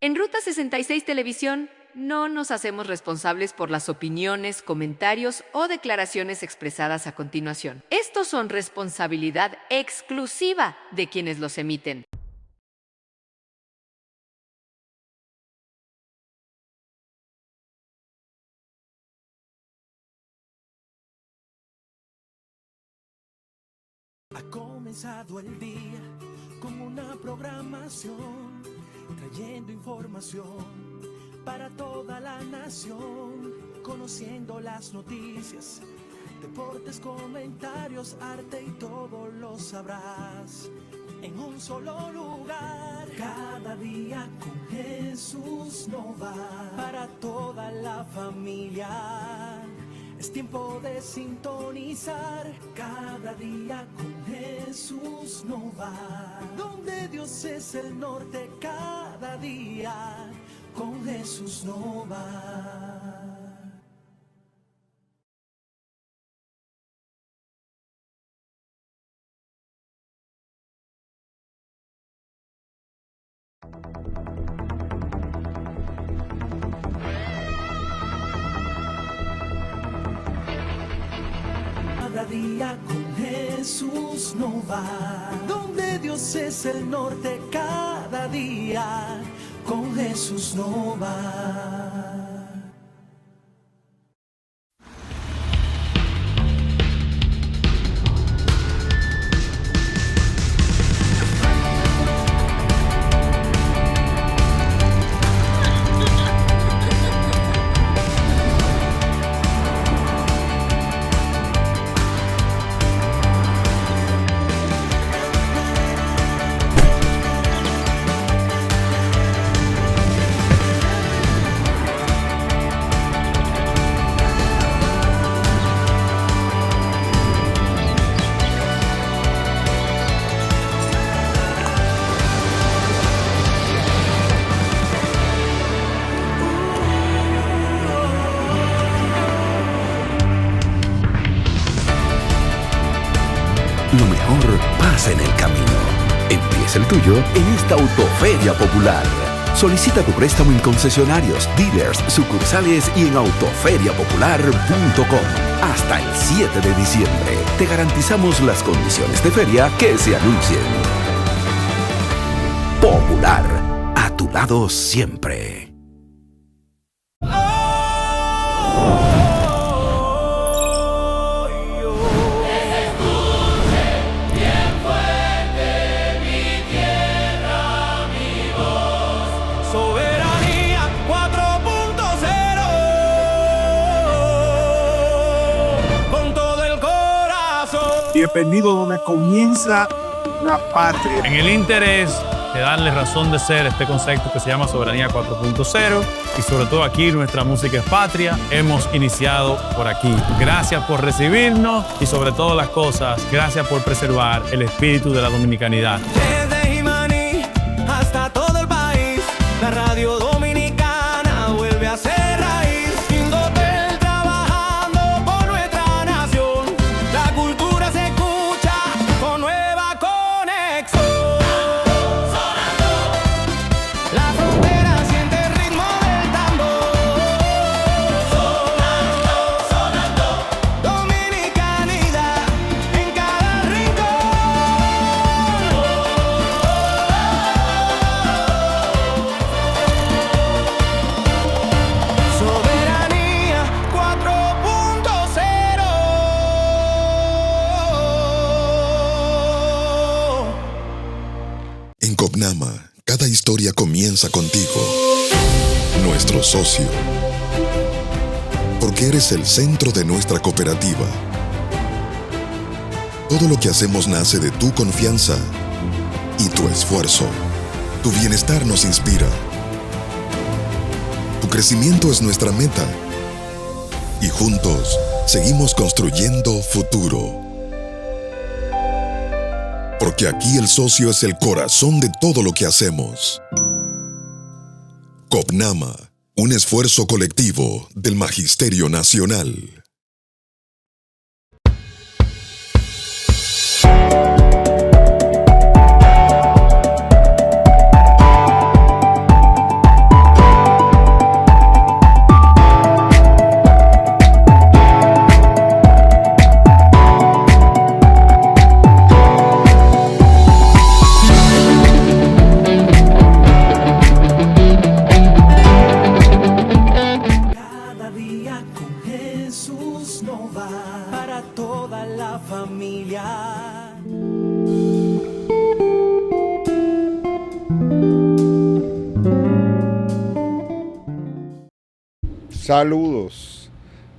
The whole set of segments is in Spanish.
En Ruta 66 Televisión no nos hacemos responsables por las opiniones, comentarios o declaraciones expresadas a continuación. Estos son responsabilidad exclusiva de quienes los emiten. Ha comenzado el día con una programación, trayendo información para toda la nación, conociendo las noticias, deportes, comentarios, arte y todo lo sabrás en un solo lugar. Cada día con Jesús no va, para toda la familia. Es tiempo de sintonizar. Cada día con Jesús no va, donde Dios es el norte. Cada día con Jesús no va. Cada día con Jesús no va, donde Dios es el norte. Cada día con Jesús no va. Lo mejor pasa en el camino. Empieza el tuyo en esta Autoferia Popular. Solicita tu préstamo en concesionarios, dealers, sucursales y en autoferiapopular.com. Hasta el 7 de diciembre. Te garantizamos las condiciones de feria que se anuncien. Popular. A tu lado siempre. Bienvenido donde comienza la patria. En el interés de darle razón de ser este concepto que se llama Soberanía 4.0 y sobre todo aquí nuestra música es patria, hemos iniciado por aquí. Gracias por recibirnos y sobre todas las cosas, gracias por preservar el espíritu de la dominicanidad. Desde Jimaní hasta todo el país, la radio dominicana vuelve a ser raíz. Indotel trabajando por nuestra nación, la cultura se escucha con nueva conexión. La frontera siente el ritmo del tambor. Sonando, dominicanidad en cada rincón. Soberanía 4.0. En Copnama, cada historia comienza contigo, nuestro socio. Porque eres el centro de nuestra cooperativa. Todo lo que hacemos nace de tu confianza y tu esfuerzo. Tu bienestar nos inspira. Tu crecimiento es nuestra meta. Y juntos seguimos construyendo futuro. Porque aquí el socio es el corazón de todo lo que hacemos. Copnama, un esfuerzo colectivo del Magisterio Nacional. Saludos,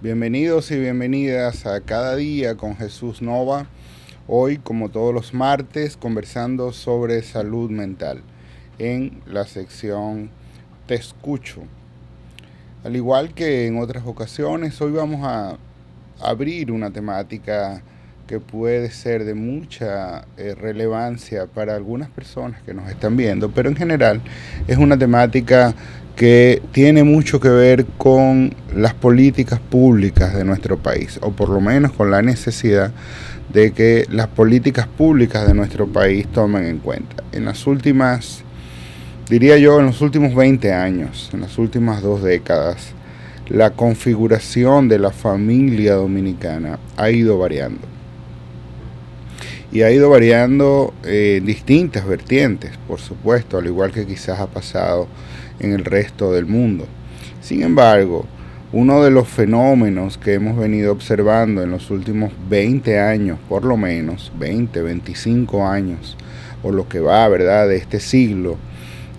bienvenidos y bienvenidas a Cada Día con Jesús Nova. Hoy, como todos los martes, conversando sobre salud mental en la sección Te Escucho. Al igual que en otras ocasiones, hoy vamos a abrir una temática que puede ser de mucha relevancia para algunas personas que nos están viendo, pero en general es una temática que tiene mucho que ver con las políticas públicas de nuestro país, o por lo menos con la necesidad de que las políticas públicas de nuestro país tomen en cuenta. En las últimas, diría yo, en los últimos 20 años, en las últimas 2 décadas, la configuración de la familia dominicana ha ido variando. Y ha ido variando en distintas vertientes, por supuesto, al igual que quizás ha pasado en el resto del mundo. Sin embargo, uno de los fenómenos que hemos venido observando en los últimos 20 años, por lo menos, 20, 25 años, o lo que va, ¿verdad?, de este siglo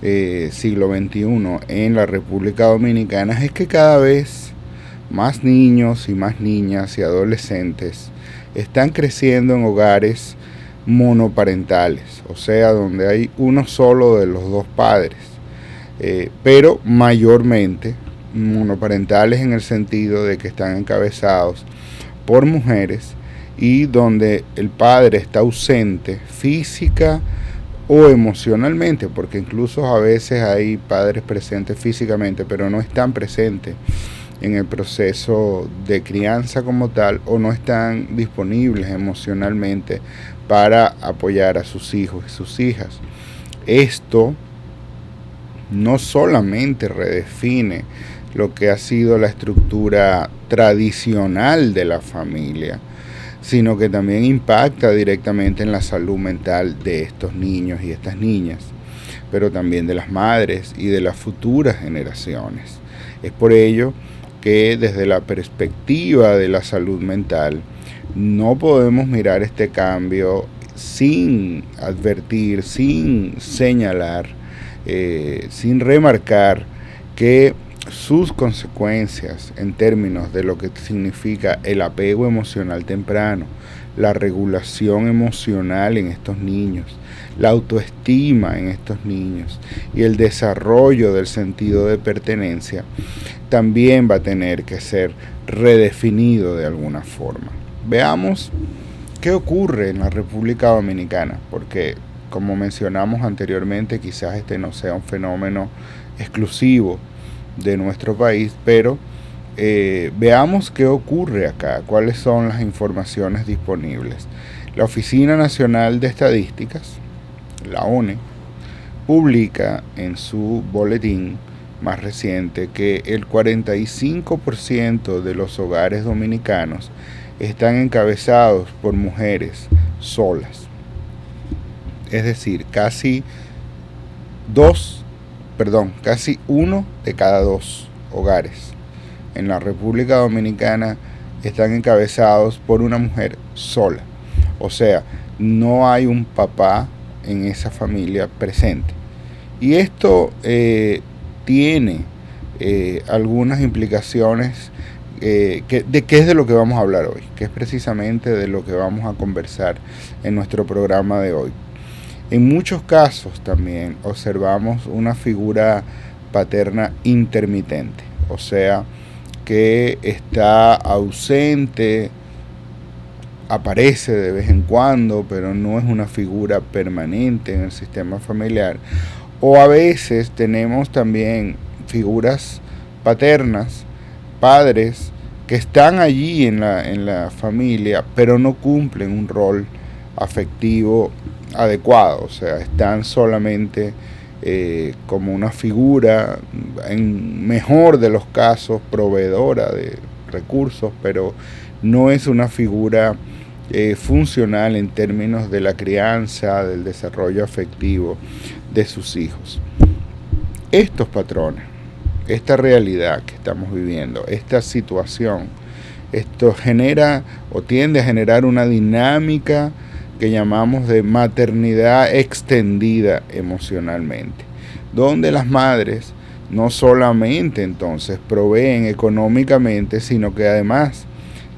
XXI en la República Dominicana, es que cada vez más niños y más niñas y adolescentes están creciendo en hogares monoparentales, o sea, donde hay uno solo de los dos padres, pero mayormente monoparentales en el sentido de que están encabezados por mujeres y donde el padre está ausente física o emocionalmente, porque incluso a veces hay padres presentes físicamente, pero no están presentes en el proceso de crianza como tal, o no están disponibles emocionalmente para apoyar a sus hijos y sus hijas. Esto no solamente redefine lo que ha sido la estructura tradicional de la familia, sino que también impacta directamente en la salud mental de estos niños y estas niñas, pero también de las madres y de las futuras generaciones. Es por ello que desde la perspectiva de la salud mental no podemos mirar este cambio sin advertir, sin señalar, sin remarcar que sus consecuencias en términos de lo que significa el apego emocional temprano, la regulación emocional en estos niños, la autoestima en estos niños y el desarrollo del sentido de pertenencia, también va a tener que ser redefinido de alguna forma. Veamos qué ocurre en la República Dominicana, porque como mencionamos anteriormente, quizás este no sea un fenómeno exclusivo de nuestro país, pero veamos qué ocurre acá, cuáles son las informaciones disponibles. La Oficina Nacional de Estadísticas, la ONE, publica en su boletín más reciente que el 45% de los hogares dominicanos están encabezados por mujeres solas. Es decir, casi uno de cada 2 hogares en la República Dominicana están encabezados por una mujer sola. O sea, no hay un papá en esa familia presente. Y esto tiene algunas implicaciones que es de lo que vamos a hablar hoy, que es precisamente de lo que vamos a conversar en nuestro programa de hoy. En muchos casos también observamos una figura paterna intermitente, o sea, que está ausente, aparece de vez en cuando, pero no es una figura permanente en el sistema familiar. O a veces tenemos también figuras paternas, padres, que están allí en la familia, pero no cumplen un rol afectivo adecuado, o sea, están solamente como una figura, en mejor de los casos, proveedora de recursos, pero no es una figura funcional en términos de la crianza, del desarrollo afectivo de sus hijos. Estos patrones, esta realidad que estamos viviendo, esta situación Esto genera o tiende a generar una dinámica que llamamos de maternidad extendida emocionalmente, donde las madres no solamente entonces proveen económicamente, sino que además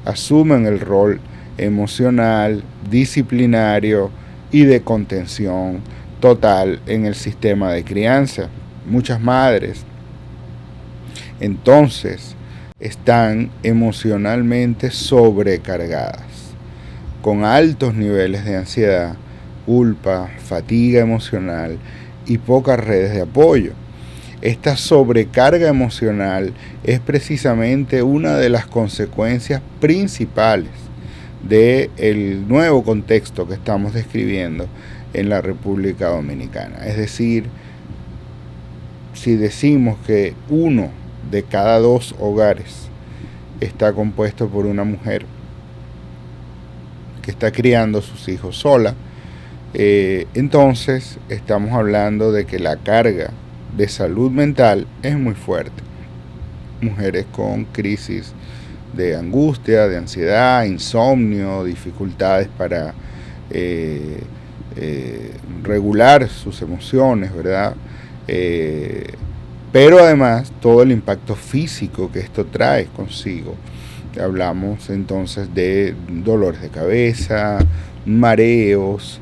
asumen el rol emocional, disciplinario y de contención total en el sistema de crianza. Muchas madres entonces están emocionalmente sobrecargadas, con altos niveles de ansiedad, culpa, fatiga emocional y pocas redes de apoyo. Esta sobrecarga emocional es precisamente una de las consecuencias principales del nuevo contexto que estamos describiendo en la República Dominicana. Es decir, si decimos que 1 de cada 2 hogares está compuesto por una mujer que está criando a sus hijos sola, entonces estamos hablando de que la carga de salud mental es muy fuerte. Mujeres con crisis de angustia, de ansiedad, insomnio, dificultades para regular sus emociones, ¿verdad? Pero además todo el impacto físico que esto trae consigo. Hablamos entonces de dolores de cabeza, mareos,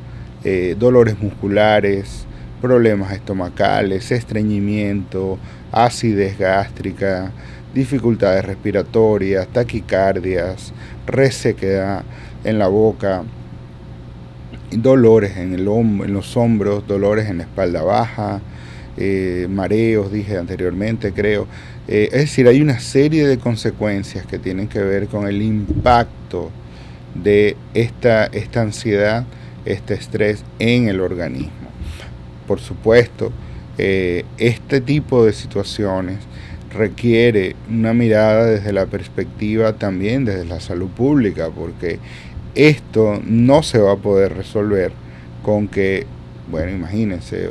dolores musculares, problemas estomacales, estreñimiento, acidez gástrica, dificultades respiratorias, taquicardias, resequedad en la boca, dolores en los hombros, dolores en la espalda baja, mareos, dije anteriormente, creo. Es decir, hay una serie de consecuencias que tienen que ver con el impacto de esta ansiedad, este estrés en el organismo. Por supuesto, este tipo de situaciones requiere una mirada desde la perspectiva también desde la salud pública, porque esto no se va a poder resolver con que, bueno, imagínense,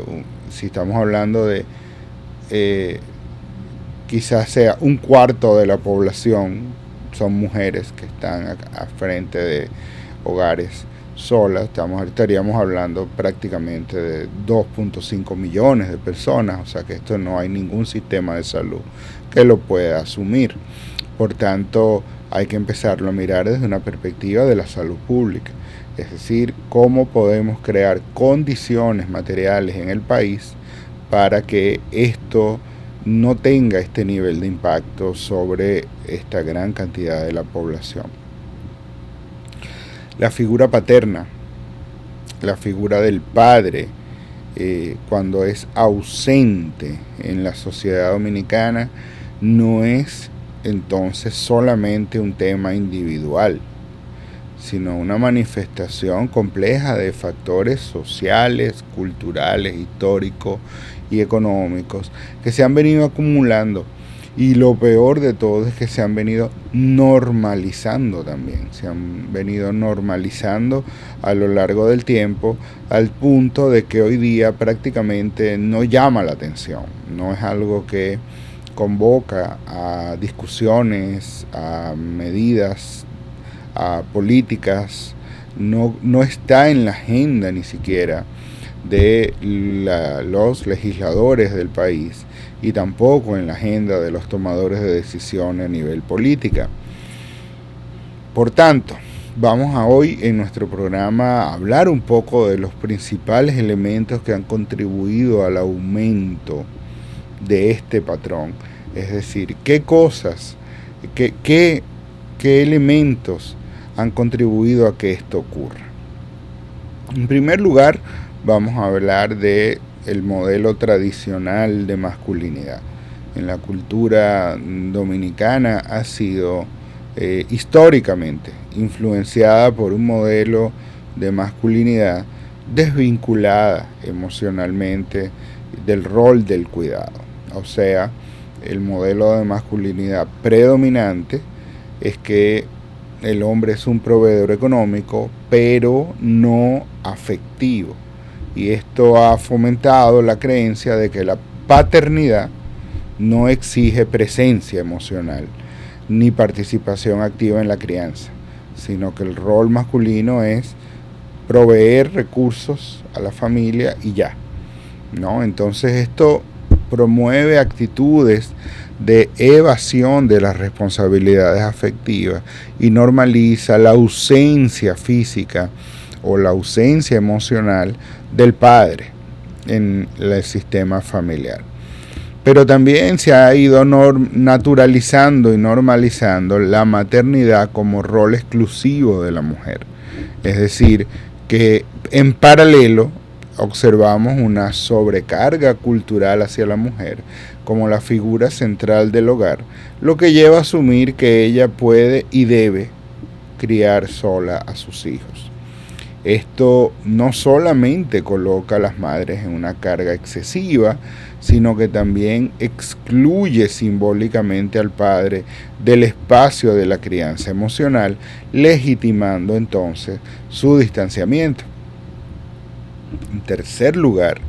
si estamos hablando de quizás sea 1/4 de la población son mujeres que están a frente de hogares solas, estaríamos hablando prácticamente de 2.5 millones de personas, o sea que esto no hay ningún sistema de salud que lo pueda asumir. Por tanto, hay que empezarlo a mirar desde una perspectiva de la salud pública, es decir, cómo podemos crear condiciones materiales en el país para que esto no tenga este nivel de impacto sobre esta gran cantidad de la población. La figura paterna, la figura del padre, cuando es ausente en la sociedad dominicana, no es entonces solamente un tema individual, sino una manifestación compleja de factores sociales, culturales, históricos y económicos que se han venido acumulando. Y lo peor de todo es que se han venido normalizando también, se han venido normalizando a lo largo del tiempo, al punto de que hoy día prácticamente no llama la atención, no es algo que convoca a discusiones, a medidas, a políticas, no está en la agenda ni siquiera de los legisladores del país y tampoco en la agenda de los tomadores de decisiones a nivel política. Por tanto, vamos a hoy en nuestro programa a hablar un poco de los principales elementos que han contribuido al aumento de este patrón, es decir, qué cosas, qué elementos han contribuido a que esto ocurra. En primer lugar, vamos a hablar de el modelo tradicional de masculinidad. En la cultura dominicana ha sido históricamente influenciada por un modelo de masculinidad desvinculada emocionalmente del rol del cuidado. O sea, el modelo de masculinidad predominante es que el hombre es un proveedor económico, pero no afectivo. Y esto ha fomentado la creencia de que la paternidad no exige presencia emocional. ni participación activa en la crianza, sino que el rol masculino es proveer recursos a la familia y ya, ¿no? Entonces esto promueve actitudes de evasión de las responsabilidades afectivas y normaliza la ausencia física o la ausencia emocional del padre en el sistema familiar. Pero también se ha ido naturalizando y normalizando la maternidad como rol exclusivo de la mujer. Es decir, que en paralelo observamos una sobrecarga cultural hacia la mujer como la figura central del hogar, lo que lleva a asumir que ella puede y debe criar sola a sus hijos. Esto no solamente coloca a las madres en una carga excesiva, sino que también excluye simbólicamente al padre del espacio de la crianza emocional, legitimando entonces su distanciamiento. En tercer lugar,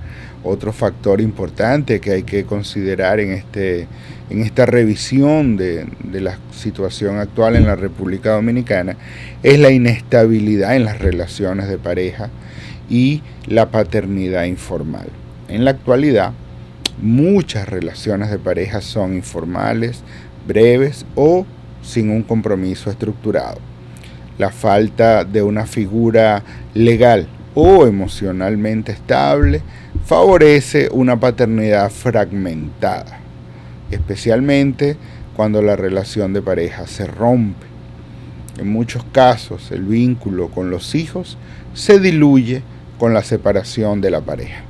otro factor importante que hay que considerar en esta revisión de la situación actual en la República Dominicana es la inestabilidad en las relaciones de pareja y la paternidad informal. En la actualidad, muchas relaciones de pareja son informales, breves o sin un compromiso estructurado. La falta de una figura legal o emocionalmente estable favorece una paternidad fragmentada, especialmente cuando la relación de pareja se rompe. En muchos casos, el vínculo con los hijos se diluye con la separación de la pareja,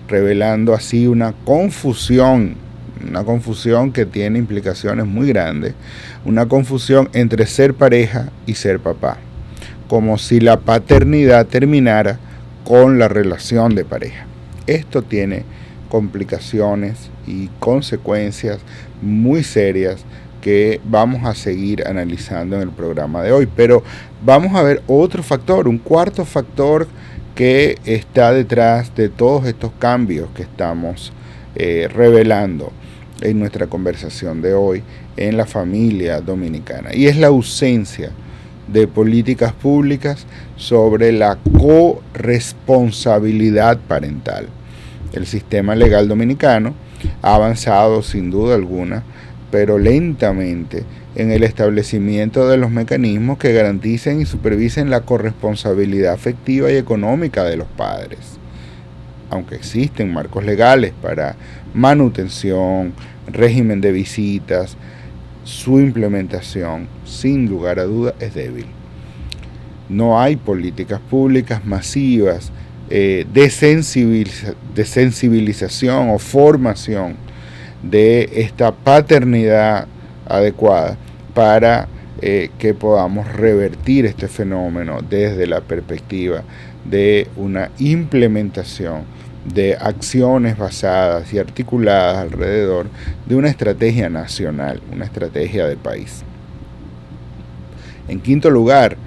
revelando así una confusión que tiene implicaciones muy grandes, una confusión entre ser pareja y ser papá, como si la paternidad terminara con la relación de pareja. Esto tiene complicaciones y consecuencias muy serias que vamos a seguir analizando en el programa de hoy. Pero vamos a ver otro factor, un cuarto factor que está detrás de todos estos cambios que estamos revelando en nuestra conversación de hoy en la familia dominicana, y es la ausencia de políticas públicas sobre la corresponsabilidad parental. El sistema legal dominicano ha avanzado sin duda alguna, pero lentamente, en el establecimiento de los mecanismos que garanticen y supervisen la corresponsabilidad afectiva y económica de los padres. Aunque existen marcos legales para manutención, régimen de visitas, su implementación, sin lugar a duda, es débil. No hay políticas públicas masivas de sensibilización o formación de esta paternidad adecuada para que podamos revertir este fenómeno desde la perspectiva de una implementación de acciones basadas y articuladas alrededor de una estrategia nacional, una estrategia de país. En quinto lugar,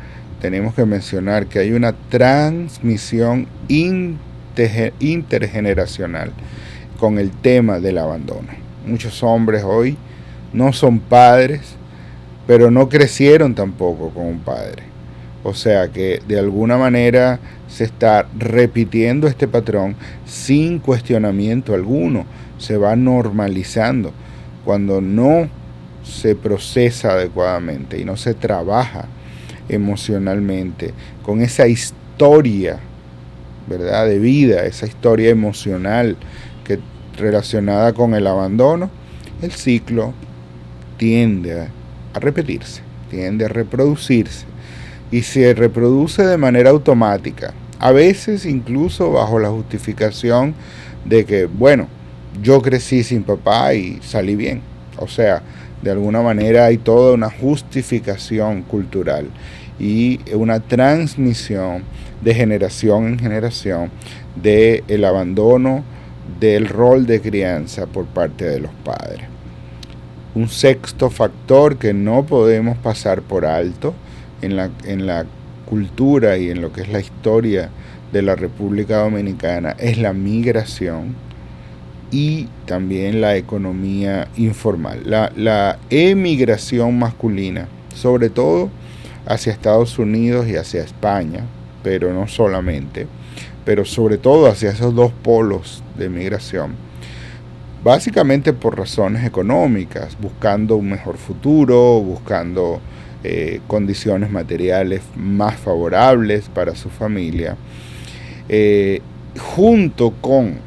tenemos que mencionar que hay una transmisión intergeneracional con el tema del abandono. Muchos hombres hoy no son padres, pero no crecieron tampoco con un padre. O sea que de alguna manera se está repitiendo este patrón sin cuestionamiento alguno. Se va normalizando cuando no se procesa adecuadamente y no se trabaja emocionalmente con esa historia, ¿verdad?, de vida, esa historia emocional que relacionada con el abandono. El ciclo tiende a repetirse, tiende a reproducirse, y se reproduce de manera automática, a veces incluso bajo la justificación de que, bueno, yo crecí sin papá y salí bien. O sea, de alguna manera hay toda una justificación cultural y una transmisión de generación en generación del abandono del rol de crianza por parte de los padres. Un sexto factor que no podemos pasar por alto en la cultura y en lo que es la historia de la República Dominicana es la migración y también la economía informal. La emigración masculina, sobre todo hacia Estados Unidos y hacia España, pero no solamente, pero sobre todo hacia esos dos polos de migración, básicamente por razones económicas, buscando un mejor futuro, buscando condiciones materiales más favorables para su familia, junto con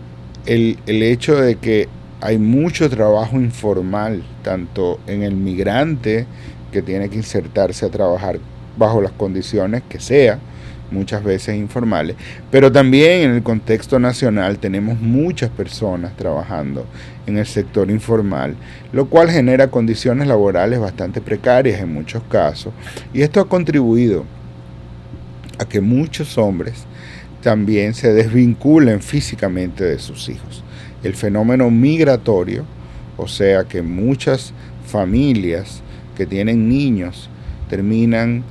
el hecho de que hay mucho trabajo informal, tanto en el migrante que tiene que insertarse a trabajar bajo las condiciones que sea, muchas veces informales, pero también en el contexto nacional tenemos muchas personas trabajando en el sector informal, lo cual genera condiciones laborales bastante precarias en muchos casos, y esto ha contribuido a que muchos hombres también se desvinculen físicamente de sus hijos. El fenómeno migratorio, o sea que muchas familias que tienen niños terminan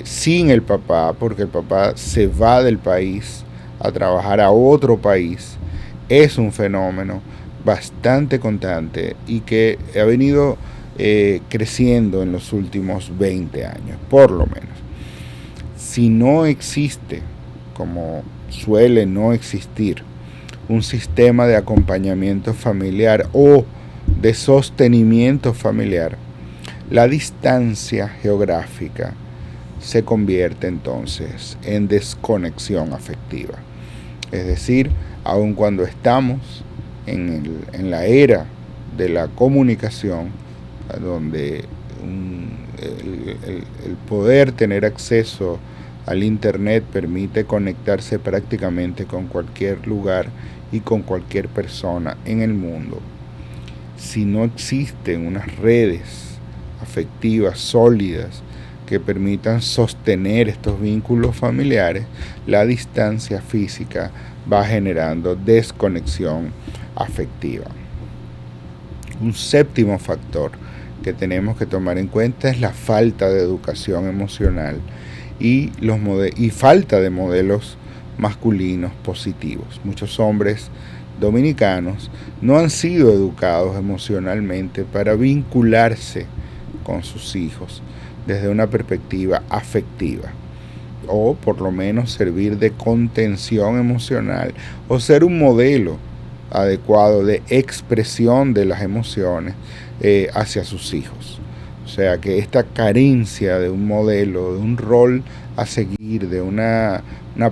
sin el papá, porque el papá se va del país a trabajar a otro país, es un fenómeno bastante constante y que ha venido creciendo en los últimos 20 años, por lo menos. Si no existe, como suele no existir, un sistema de acompañamiento familiar o de sostenimiento familiar, la distancia geográfica se convierte entonces en desconexión afectiva. Es decir, aun cuando estamos en la era de la comunicación, donde el poder tener acceso al Internet permite conectarse prácticamente con cualquier lugar y con cualquier persona en el mundo, si no existen unas redes afectivas sólidas que permitan sostener estos vínculos familiares, la distancia física va generando desconexión afectiva. Un séptimo factor que tenemos que tomar en cuenta es la falta de educación emocional y falta de modelos masculinos positivos. Muchos hombres dominicanos no han sido educados emocionalmente para vincularse con sus hijos desde una perspectiva afectiva, o por lo menos servir de contención emocional o ser un modelo adecuado de expresión de las emociones hacia sus hijos. O sea que esta carencia de un modelo, de un rol a seguir, de una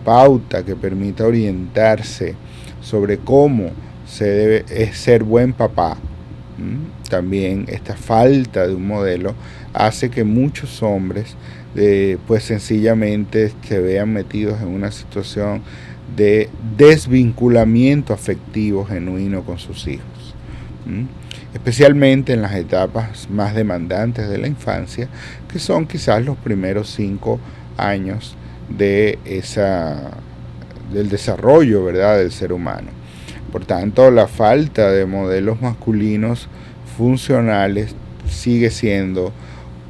pauta que permita orientarse sobre cómo se debe ser buen papá, también esta falta de un modelo hace que muchos hombres pues sencillamente se vean metidos en una situación de desvinculamiento afectivo genuino con sus hijos, especialmente en las etapas más demandantes de la infancia, que son quizás los primeros 5 años del desarrollo, ¿verdad?, del ser humano. Por tanto, la falta de modelos masculinos funcionales sigue siendo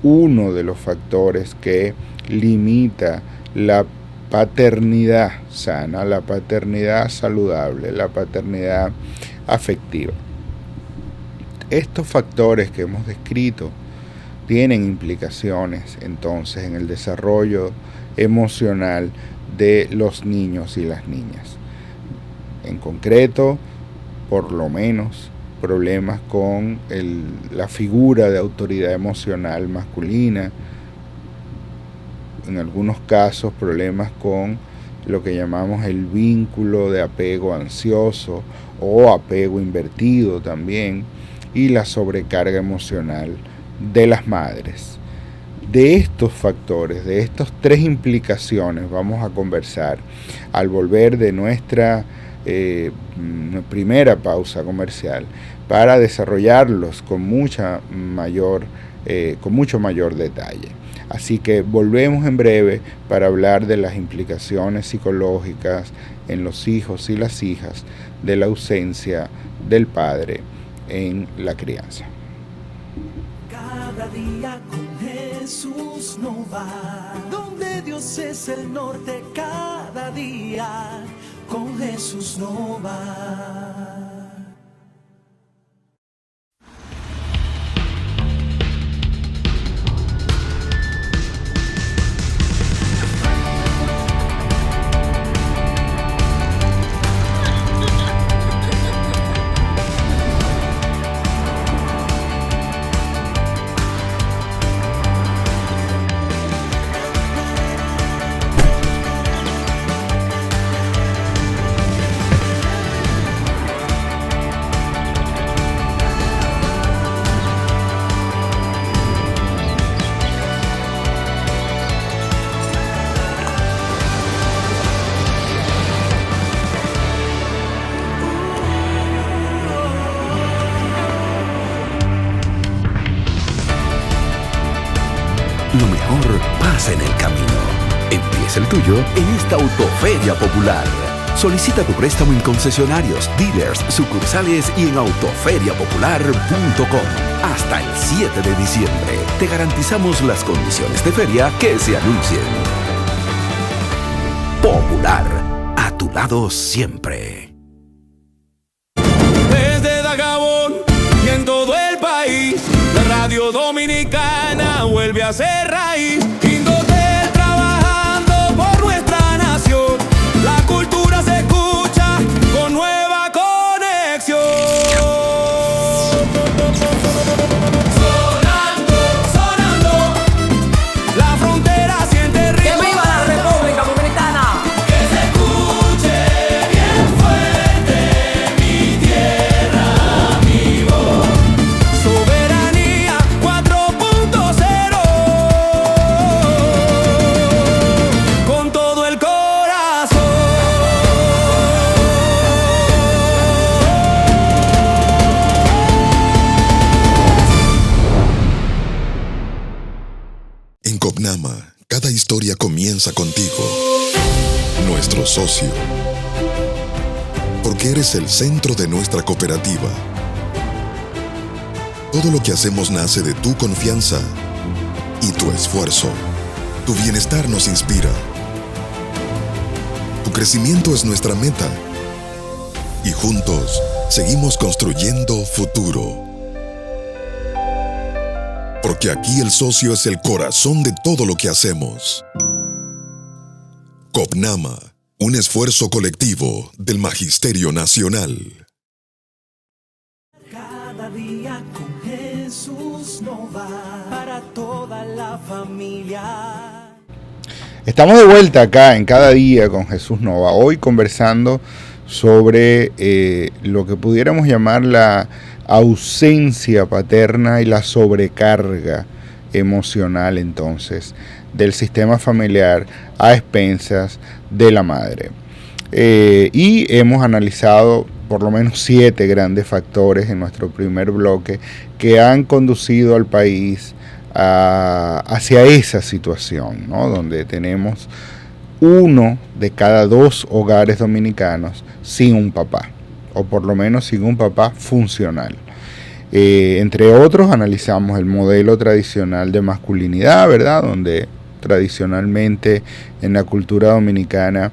uno de los factores que limita la paternidad sana, la paternidad saludable, la paternidad afectiva. Estos factores que hemos descrito tienen implicaciones entonces en el desarrollo emocional de los niños y las niñas. En concreto, por lo menos, problemas con la figura de autoridad emocional masculina, en algunos casos problemas con lo que llamamos el vínculo de apego ansioso o apego invertido también, y la sobrecarga emocional de las madres. De estos factores, de estas 3 implicaciones vamos a conversar al volver de nuestra primera pausa comercial, para desarrollarlos con mucho mayor detalle. Así que volvemos en breve para hablar de las implicaciones psicológicas en los hijos y las hijas de la ausencia del padre en la crianza. Cada día con Jesús no va, donde Dios es el norte, cada día con Jesús no va. pasa en el camino. Empieza el tuyo en esta Autoferia Popular. Solicita tu préstamo en concesionarios, dealers, sucursales y en autoferiapopular.com. Hasta el 7 de diciembre te garantizamos las condiciones de feria que se anuncien. Popular, a tu lado siempre. Desde Dajabón y en todo el país, la radio dominicana vuelve a ser raíz. Indotel trabajando por nuestra nación. La cultura se escucha con nueva conexión. Sonando, sonando, la frontera siente ritmo. ¡Que viva la República Dominicana! Que se escuche bien fuerte mi tierra, mi voz. Soberanía 4.0 con todo el corazón. En Copnama, cada historia comienza contigo, nuestro socio. Porque eres el centro de nuestra cooperativa. Todo lo que hacemos nace de tu confianza y tu esfuerzo. Tu bienestar nos inspira. Tu crecimiento es nuestra meta. Y juntos seguimos construyendo futuro. Porque aquí el socio es el corazón de todo lo que hacemos. Copnama, un esfuerzo colectivo del Magisterio Nacional. Cada día con Jesús Nova, para toda la familia. Estamos de vuelta acá en Cada Día con Jesús Nova, hoy conversando sobre lo que pudiéramos llamar la ausencia paterna y la sobrecarga emocional entonces del sistema familiar a expensas de la madre. Y hemos analizado por lo menos 7 grandes factores en nuestro primer bloque que han conducido al país hacia esa situación, ¿no? Donde tenemos 1 de cada 2 hogares dominicanos sin un papá, o por lo menos sin un papá funcional. Entre otros, analizamos el modelo tradicional de masculinidad, ¿verdad? Donde tradicionalmente en la cultura dominicana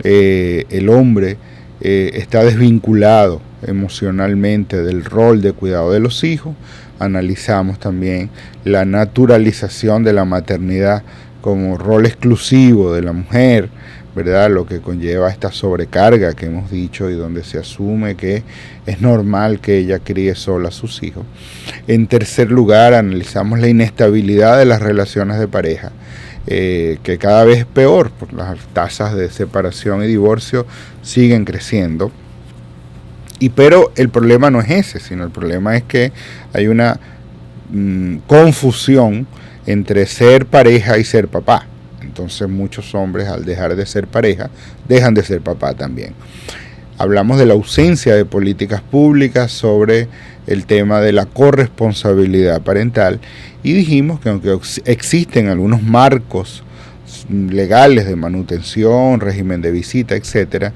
el hombre está desvinculado emocionalmente del rol de cuidado de los hijos. Analizamos también la naturalización de la maternidad como rol exclusivo de la mujer, ¿verdad? Lo que conlleva esta sobrecarga que hemos dicho y donde se asume que es normal que ella críe sola a sus hijos. En tercer lugar, analizamos la inestabilidad de las relaciones de pareja, que cada vez es peor, porque las tasas de separación y divorcio siguen creciendo. Pero el problema no es ese, sino el problema es que hay una confusión entre ser pareja y ser papá. Entonces muchos hombres, al dejar de ser pareja, dejan de ser papá también. Hablamos de la ausencia de políticas públicas sobre el tema de la corresponsabilidad parental y dijimos que aunque existen algunos marcos legales de manutención, régimen de visita, etcétera,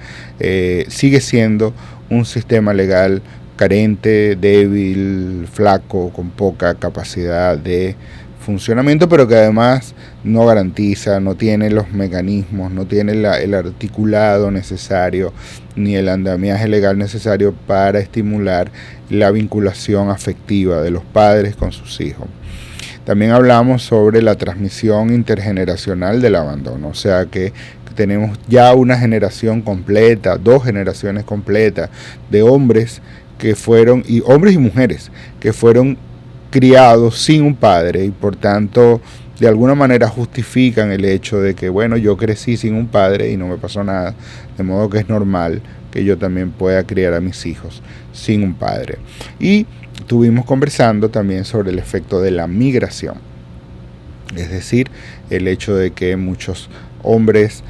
sigue siendo un sistema legal carente, débil, flaco, con poca capacidad de funcionamiento, pero que además no garantiza, no tiene los mecanismos, no tiene el articulado necesario ni el andamiaje legal necesario para estimular la vinculación afectiva de los padres con sus hijos. También hablamos sobre la transmisión intergeneracional del abandono, o sea que tenemos ya una generación completa, 2 generaciones completas de hombres que fueron, y hombres y mujeres, que fueron criados sin un padre y por tanto de alguna manera justifican el hecho de que, bueno, yo crecí sin un padre y no me pasó nada, de modo que es normal que yo también pueda criar a mis hijos sin un padre. Y estuvimos conversando también sobre el efecto de la migración, es decir, el hecho de que muchos hombres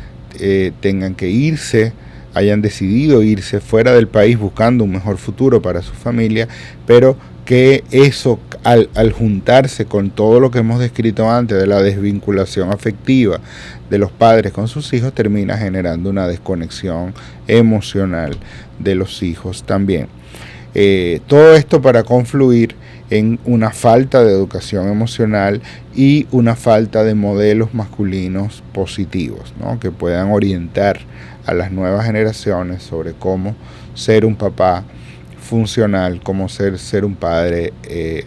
tengan que irse, hayan decidido irse fuera del país buscando un mejor futuro para su familia, pero que eso al juntarse con todo lo que hemos descrito antes de la desvinculación afectiva de los padres con sus hijos, termina generando una desconexión emocional de los hijos también. Todo esto para confluir en una falta de educación emocional y una falta de modelos masculinos positivos, ¿no? Que puedan orientar a las nuevas generaciones sobre cómo ser un papá funcional, cómo ser un padre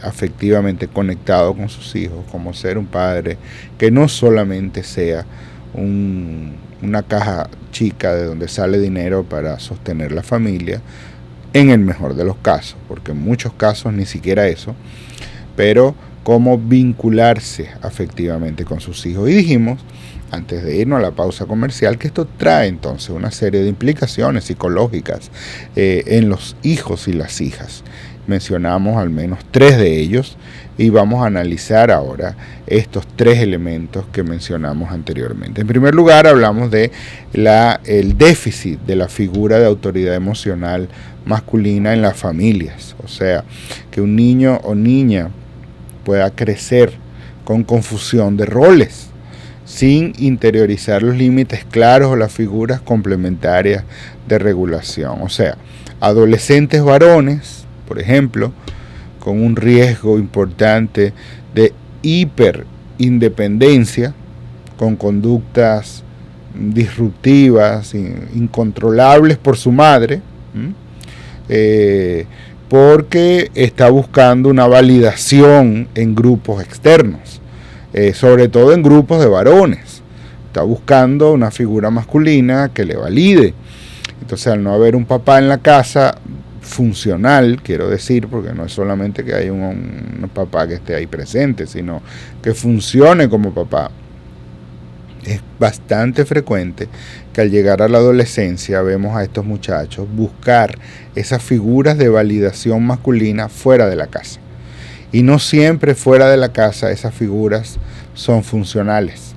afectivamente conectado con sus hijos, cómo ser un padre que no solamente sea una caja chica de donde sale dinero para sostener la familia, en el mejor de los casos, porque en muchos casos ni siquiera eso, pero cómo vincularse afectivamente con sus hijos. Y dijimos, antes de irnos a la pausa comercial, que esto trae entonces una serie de implicaciones psicológicas en los hijos y las hijas. Mencionamos al menos 3 de ellos y vamos a analizar ahora estos 3 elementos que mencionamos anteriormente. En primer lugar, hablamos de el déficit de la figura de autoridad emocional masculina en las familias. O sea, que un niño o niña pueda crecer con confusión de roles, sin interiorizar los límites claros o las figuras complementarias de regulación. O sea, adolescentes varones, por ejemplo, con un riesgo importante de hiperindependencia, con conductas disruptivas, incontrolables por su madre, porque está buscando una validación en grupos externos, sobre todo en grupos de varones. Está buscando una figura masculina que le valide. Entonces, al no haber un papá en la casa funcional, quiero decir, porque no es solamente que haya un papá que esté ahí presente, sino que funcione como papá, es bastante frecuente que al llegar a la adolescencia vemos a estos muchachos buscar esas figuras de validación masculina fuera de la casa. Y no siempre fuera de la casa esas figuras son funcionales.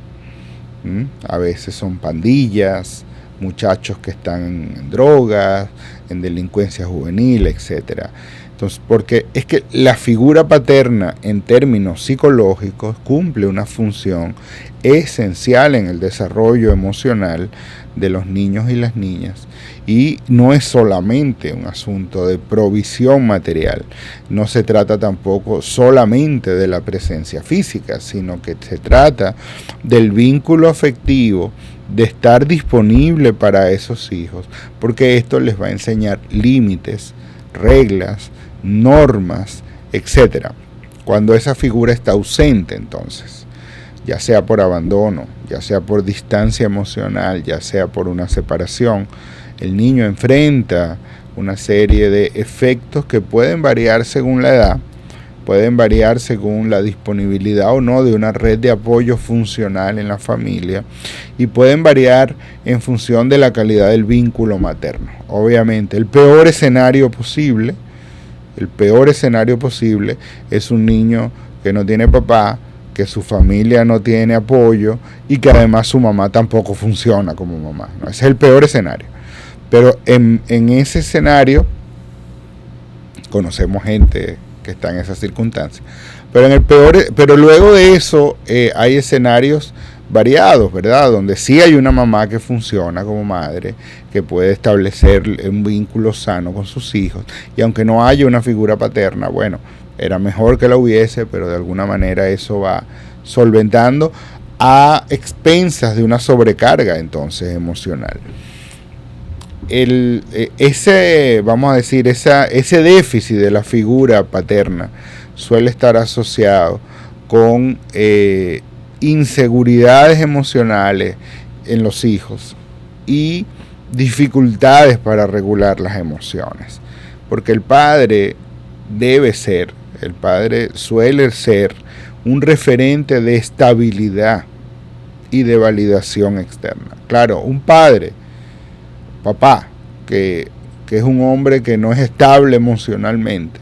A veces son pandillas, muchachos que están en drogas, en delincuencia juvenil, etc. Entonces, porque es que la figura paterna en términos psicológicos cumple una función esencial en el desarrollo emocional de los niños y las niñas, y no es solamente un asunto de provisión material, no se trata tampoco solamente de la presencia física, sino que se trata del vínculo afectivo, de estar disponible para esos hijos, porque esto les va a enseñar límites, reglas, normas, etc. Cuando esa figura está ausente, entonces, ya sea por abandono, ya sea por distancia emocional, ya sea por una separación, el niño enfrenta una serie de efectos que pueden variar según la edad, pueden variar según la disponibilidad o no de una red de apoyo funcional en la familia, y pueden variar en función de la calidad del vínculo materno. Obviamente, el peor escenario posible es un niño que no tiene papá, que su familia no tiene apoyo y que además su mamá tampoco funciona como mamá, ¿no? Ese es el peor escenario. Pero en ese escenario conocemos gente que está en esas circunstancias. Pero luego de eso hay escenarios variados, ¿verdad? Donde sí hay una mamá que funciona como madre, que puede establecer un vínculo sano con sus hijos, y aunque no haya una figura paterna, bueno, era mejor que la hubiese, pero de alguna manera eso va solventando a expensas de una sobrecarga entonces emocional. Ese déficit de la figura paterna suele estar asociado con inseguridades emocionales en los hijos y dificultades para regular las emociones, porque el padre suele ser un referente de estabilidad y de validación externa. Claro, un papá, que es un hombre que no es estable emocionalmente,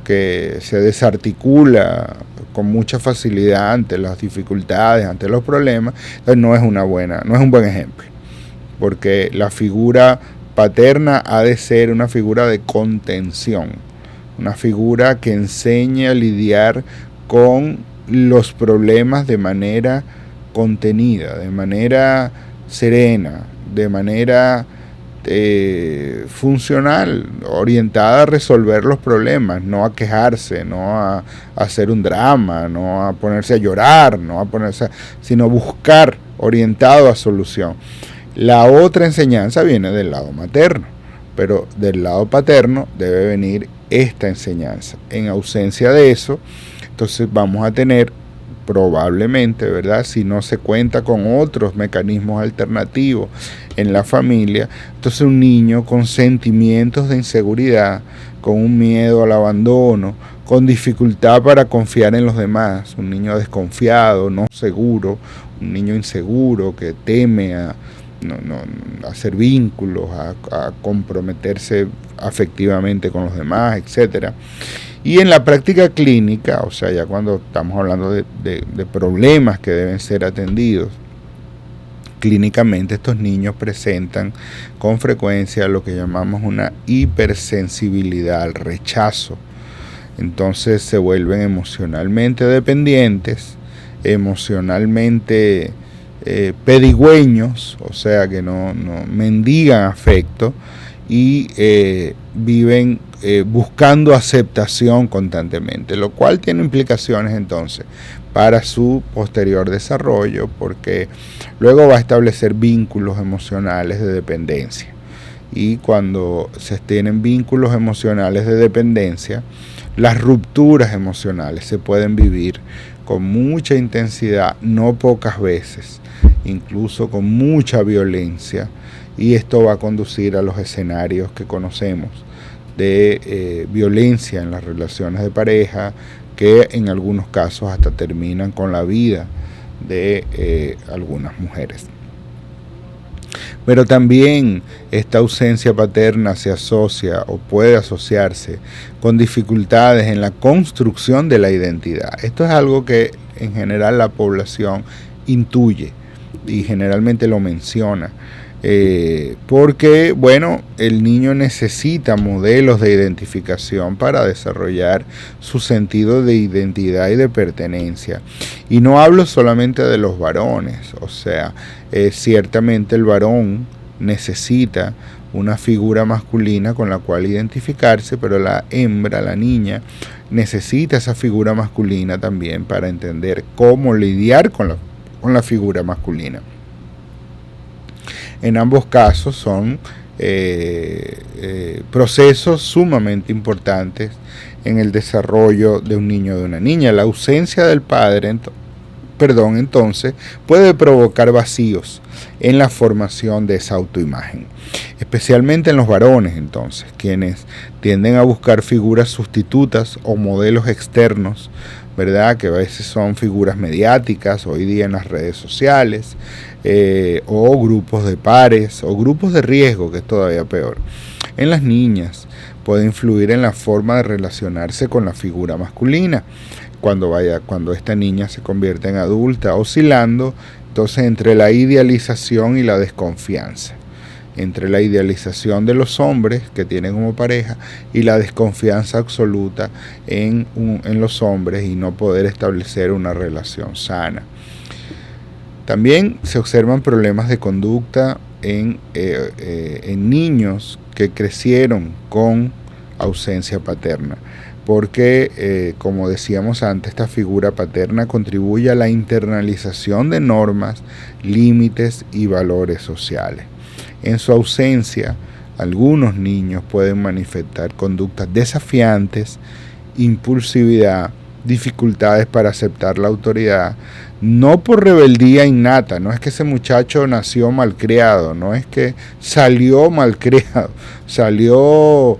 que se desarticula con mucha facilidad ante las dificultades, ante los problemas, entonces no es un buen ejemplo, porque la figura paterna ha de ser una figura de contención, una figura que enseñe a lidiar con los problemas de manera contenida, de manera serena, de manera funcional, orientada a resolver los problemas, no a quejarse, no a hacer un drama, no a ponerse a llorar, sino buscar orientado a solución. La otra enseñanza viene del lado materno, pero del lado paterno debe venir esta enseñanza. En ausencia de eso, entonces vamos a tener probablemente, ¿verdad? Si no se cuenta con otros mecanismos alternativos en la familia, entonces un niño con sentimientos de inseguridad, con un miedo al abandono, con dificultad para confiar en los demás, un niño desconfiado, no seguro, un niño inseguro que teme a hacer vínculos, a comprometerse afectivamente con los demás, etcétera. Y en la práctica clínica, o sea, ya cuando estamos hablando de problemas que deben ser atendidos, clínicamente estos niños presentan con frecuencia lo que llamamos una hipersensibilidad al rechazo. Entonces se vuelven emocionalmente dependientes, emocionalmente pedigüeños, o sea que no mendigan afecto y viven buscando aceptación constantemente, lo cual tiene implicaciones entonces para su posterior desarrollo, porque luego va a establecer vínculos emocionales de dependencia, y cuando se tienen vínculos emocionales de dependencia, las rupturas emocionales se pueden vivir con mucha intensidad, no pocas veces, incluso con mucha violencia, y esto va a conducir a los escenarios que conocemos de violencia en las relaciones de pareja, que en algunos casos hasta terminan con la vida de algunas mujeres. Pero también esta ausencia paterna se asocia o puede asociarse con dificultades en la construcción de la identidad. Esto es algo que en general la población intuye y generalmente lo menciona. Porque, bueno, el niño necesita modelos de identificación para desarrollar su sentido de identidad y de pertenencia. Y no hablo solamente de los varones, o sea, ciertamente el varón necesita una figura masculina con la cual identificarse, pero la hembra, la niña, necesita esa figura masculina también para entender cómo lidiar con la figura masculina. En ambos casos son procesos sumamente importantes en el desarrollo de un niño o de una niña. La ausencia del padre, entonces, puede provocar vacíos en la formación de esa autoimagen, especialmente en los varones, entonces, quienes tienden a buscar figuras sustitutas o modelos externos, ¿verdad? Que a veces son figuras mediáticas hoy día en las redes sociales, o grupos de pares, o grupos de riesgo, que es todavía peor. En las niñas puede influir en la forma de relacionarse con la figura masculina, cuando esta niña se convierte en adulta, oscilando entonces entre la idealización y la desconfianza, entre la idealización de los hombres que tienen como pareja y la desconfianza absoluta en los hombres y no poder establecer una relación sana. También se observan problemas de conducta en niños que crecieron con ausencia paterna, porque, como decíamos antes, esta figura paterna contribuye a la internalización de normas, límites y valores sociales. En su ausencia, algunos niños pueden manifestar conductas desafiantes, impulsividad, dificultades para aceptar la autoridad, no por rebeldía innata, no es que ese muchacho nació malcriado, no es que salió malcriado, salió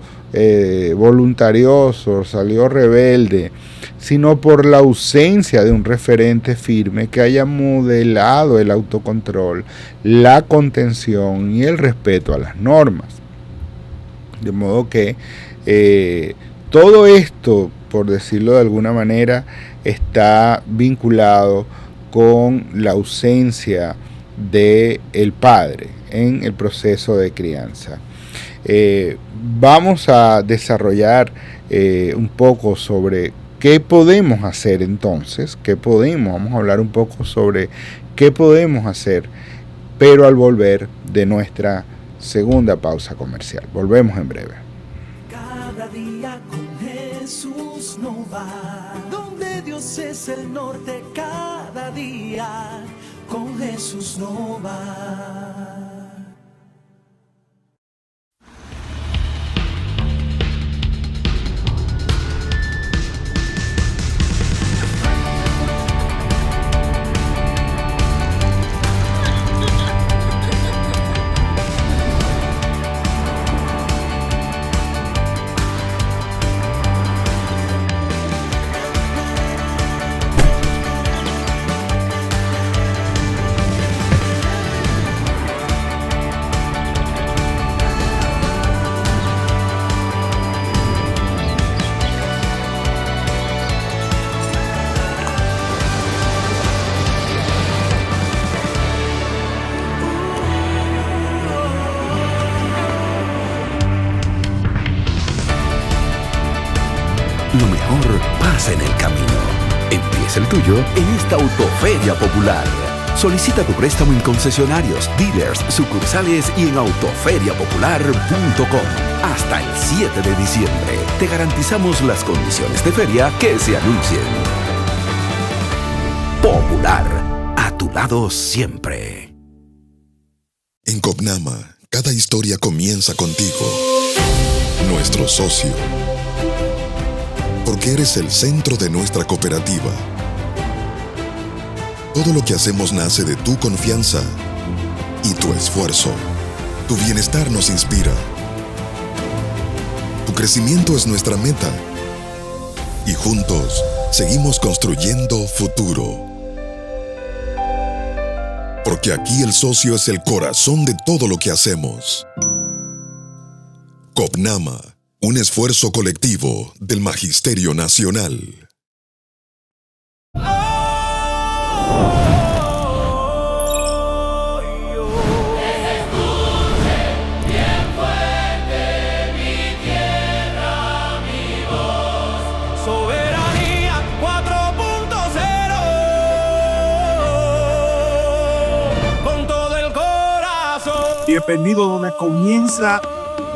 voluntarioso, salió rebelde, sino por la ausencia de un referente firme que haya modelado el autocontrol, la contención y el respeto a las normas. De modo que todo esto, por decirlo de alguna manera, está vinculado con la ausencia del padre. en el proceso de crianza. Vamos a desarrollar un poco sobre qué podemos hacer entonces, vamos a hablar un poco sobre qué podemos hacer, pero al volver de nuestra segunda pausa comercial. Volvemos en breve. Cada día con Jesús no va, donde Dios es el norte, cada día con Jesús no va. Lo mejor pasa en el camino. Empieza el tuyo en esta Autoferia Popular. Solicita tu préstamo en concesionarios, dealers, sucursales y en autoferiapopular.com. Hasta el 7 de diciembre te garantizamos las condiciones de feria que se anuncien. Popular, a tu lado siempre. En Copnama, cada historia comienza contigo, nuestro socio. Porque eres el centro de nuestra cooperativa. Todo lo que hacemos nace de tu confianza y tu esfuerzo. Tu bienestar nos inspira. Tu crecimiento es nuestra meta. Y juntos seguimos construyendo futuro. Porque aquí el socio es el corazón de todo lo que hacemos. Copnama, un esfuerzo colectivo del Magisterio Nacional. Soberanía 4.0 con todo el corazón. Bienvenido donde comienza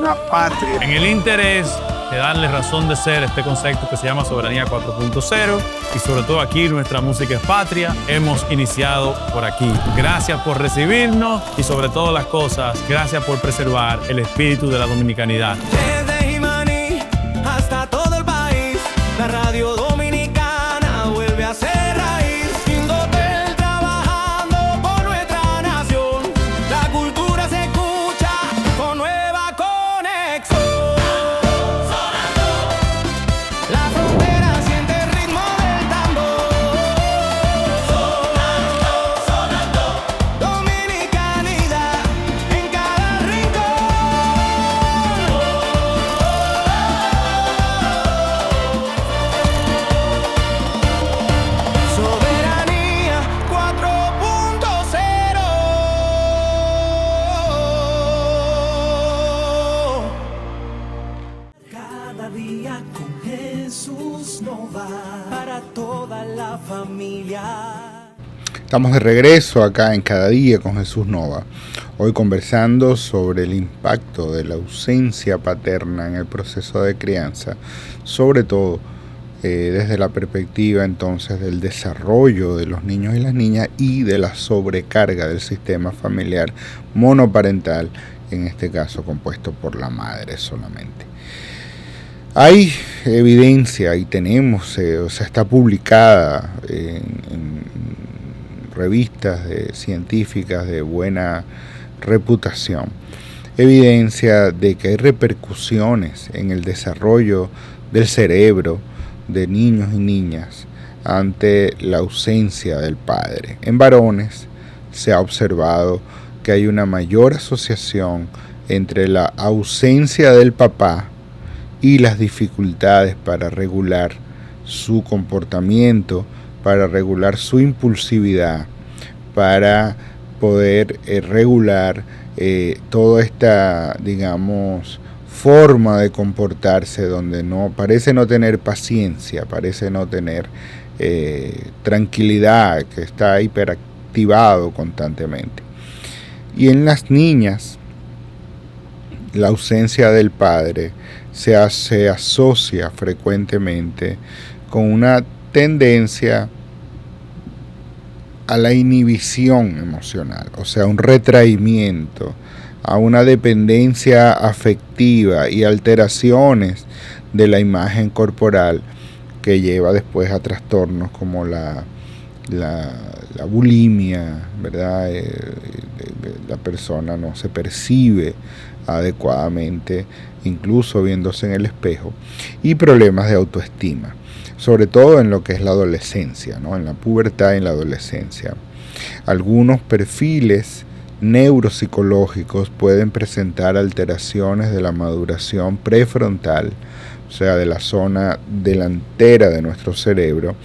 la patria. En el interés de darle razón de ser este concepto que se llama Soberanía 4.0 y sobre todo aquí nuestra música es patria, hemos iniciado por aquí. Gracias por recibirnos y sobre todas las cosas, gracias por preservar el espíritu de la dominicanidad. Desde Jimaní hasta todo el país, la radio dominicana vuelve a ser raíz. Indotel trabajando por nuestra nación, la cultura se escucha con nueva conexión. La frontera siente el ritmo del tambor. Sonando, dominicanidad en cada rincón. Soberanía 4.0. Cada día con Jesús no va, para toda la familia. Estamos de regreso acá en Cada Día con Jesús Nova. Hoy conversando sobre el impacto de la ausencia paterna en el proceso de crianza, sobre todo desde la perspectiva entonces del desarrollo de los niños y las niñas y de la sobrecarga del sistema familiar monoparental, en este caso compuesto por la madre solamente. Hay evidencia y tenemos, está publicada en revistas científicas de buena reputación, evidencia de que hay repercusiones en el desarrollo del cerebro de niños y niñas ante la ausencia del padre. En varones se ha observado que hay una mayor asociación entre la ausencia del papá y las dificultades para regular su comportamiento, para regular su impulsividad, para poder regular toda esta, digamos, forma de comportarse donde parece no tener paciencia, parece no tener tranquilidad, que está hiperactivado constantemente. Y en las niñas, la ausencia del padre se asocia frecuentemente con una tendencia a la inhibición emocional, o sea, un retraimiento, a una dependencia afectiva y alteraciones de la imagen corporal que lleva después a trastornos como la bulimia, ¿verdad? La persona no se percibe adecuadamente, incluso viéndose en el espejo, y problemas de autoestima, sobre todo en lo que es la adolescencia, ¿no? En la pubertad y en la adolescencia. Algunos perfiles neuropsicológicos pueden presentar alteraciones de la maduración prefrontal, o sea, de la zona delantera de nuestro cerebro,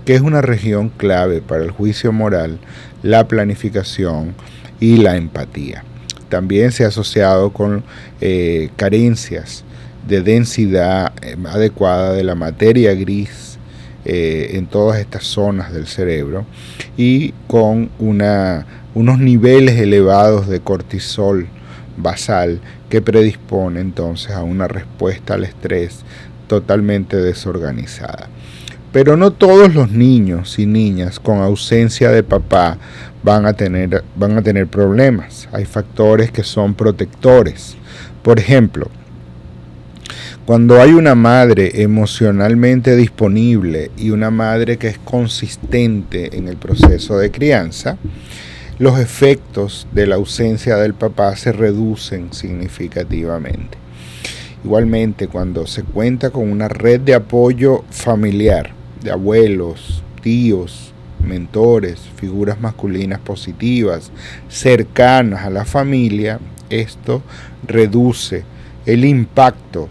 que es una región clave para el juicio moral, la planificación y la empatía. También se ha asociado con carencias de densidad adecuada de la materia gris en todas estas zonas del cerebro y con unos niveles elevados de cortisol basal que predispone entonces a una respuesta al estrés totalmente desorganizada. Pero no todos los niños y niñas con ausencia de papá van a tener problemas. Hay factores que son protectores. Por ejemplo, cuando hay una madre emocionalmente disponible y una madre que es consistente en el proceso de crianza, los efectos de la ausencia del papá se reducen significativamente. Igualmente, cuando se cuenta con una red de apoyo familiar, de abuelos, tíos, mentores, figuras masculinas positivas, cercanas a la familia, esto reduce el impacto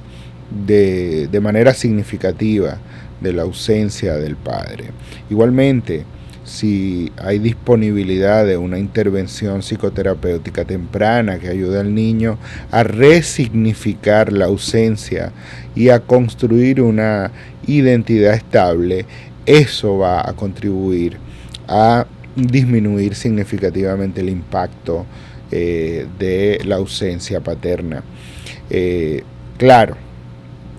de manera significativa de la ausencia del padre. Igualmente, si hay disponibilidad de una intervención psicoterapéutica temprana que ayude al niño a resignificar la ausencia y a construir una identidad estable, eso va a contribuir a disminuir significativamente el impacto de la ausencia paterna. Claro,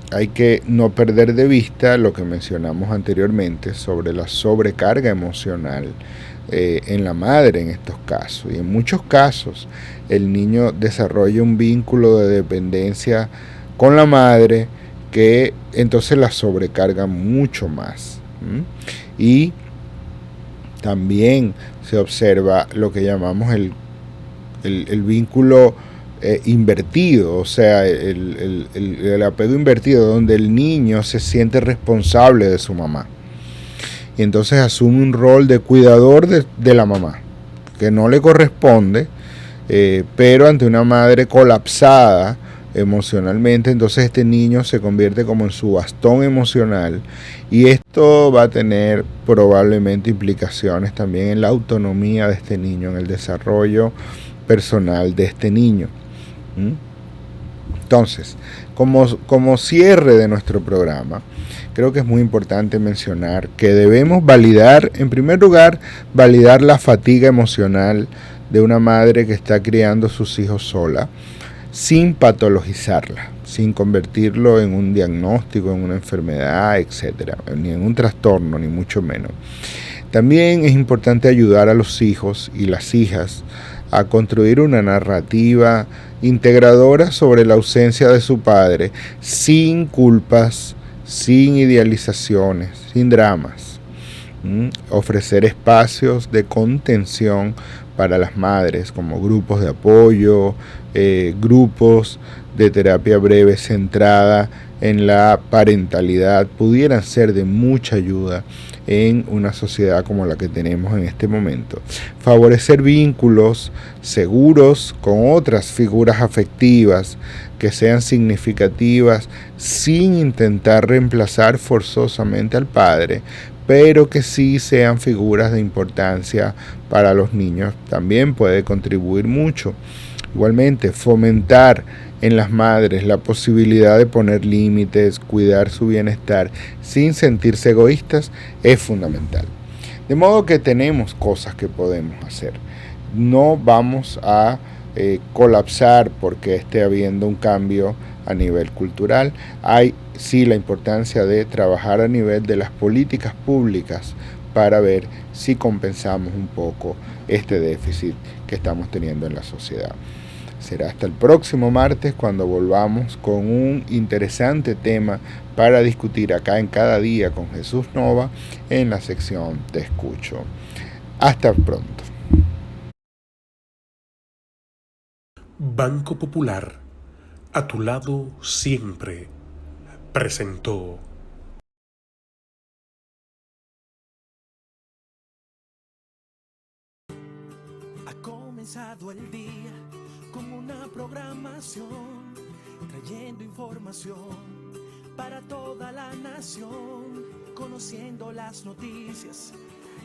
hay que no perder de vista lo que mencionamos anteriormente sobre la sobrecarga emocional en la madre en estos casos. Y en muchos casos el niño desarrolla un vínculo de dependencia con la madre que entonces la sobrecarga mucho más. Y también se observa lo que llamamos el vínculo invertido, o sea, el apego invertido, donde el niño se siente responsable de su mamá y entonces asume un rol de cuidador de la mamá que no le corresponde, pero ante una madre colapsada emocionalmente, entonces este niño se convierte como en su bastón emocional, y esto va a tener probablemente implicaciones también en la autonomía de este niño, en el desarrollo personal de este niño. Entonces, como cierre de nuestro programa, creo que es muy importante mencionar que debemos validar, en primer lugar, validar la fatiga emocional de una madre que está criando a sus hijos sola, sin patologizarla, sin convertirlo en un diagnóstico, en una enfermedad, etcétera, ni en un trastorno, ni mucho menos. También es importante ayudar a los hijos y las hijas a construir una narrativa integradora sobre la ausencia de su padre, sin culpas, sin idealizaciones, sin dramas. Ofrecer espacios de contención para las madres, como grupos de apoyo, grupos de terapia breve centrada en la parentalidad, pudieran ser de mucha ayuda en una sociedad como la que tenemos en este momento. Favorecer vínculos seguros con otras figuras afectivas que sean significativas, sin intentar reemplazar forzosamente al padre, pero que sí sean figuras de importancia para los niños, también puede contribuir mucho. Igualmente, fomentar en las madres la posibilidad de poner límites, cuidar su bienestar sin sentirse egoístas es fundamental. De modo que tenemos cosas que podemos hacer. No vamos a colapsar porque esté habiendo un cambio a nivel cultural. Hay sí la importancia de trabajar a nivel de las políticas públicas para ver si compensamos un poco este déficit que estamos teniendo en la sociedad. Será hasta el próximo martes cuando volvamos con un interesante tema para discutir acá en Cada Día con Jesús Nova en la sección Te Escucho. Hasta pronto. Banco Popular, a tu lado siempre, presentó. Ha comenzado el día con una programación, trayendo información para toda la nación, conociendo las noticias,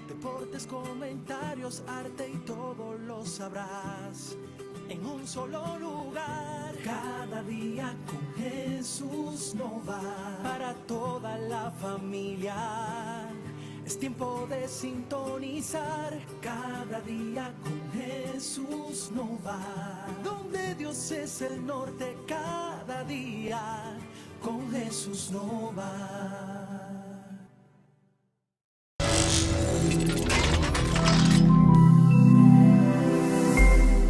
deportes, comentarios, arte y todo lo sabrás en un solo lugar. Cada día con Jesús Nova, para toda la familia. Es tiempo de sintonizar. Cada día con Jesús Nova, donde Dios es el norte. Cada día con Jesús Nova.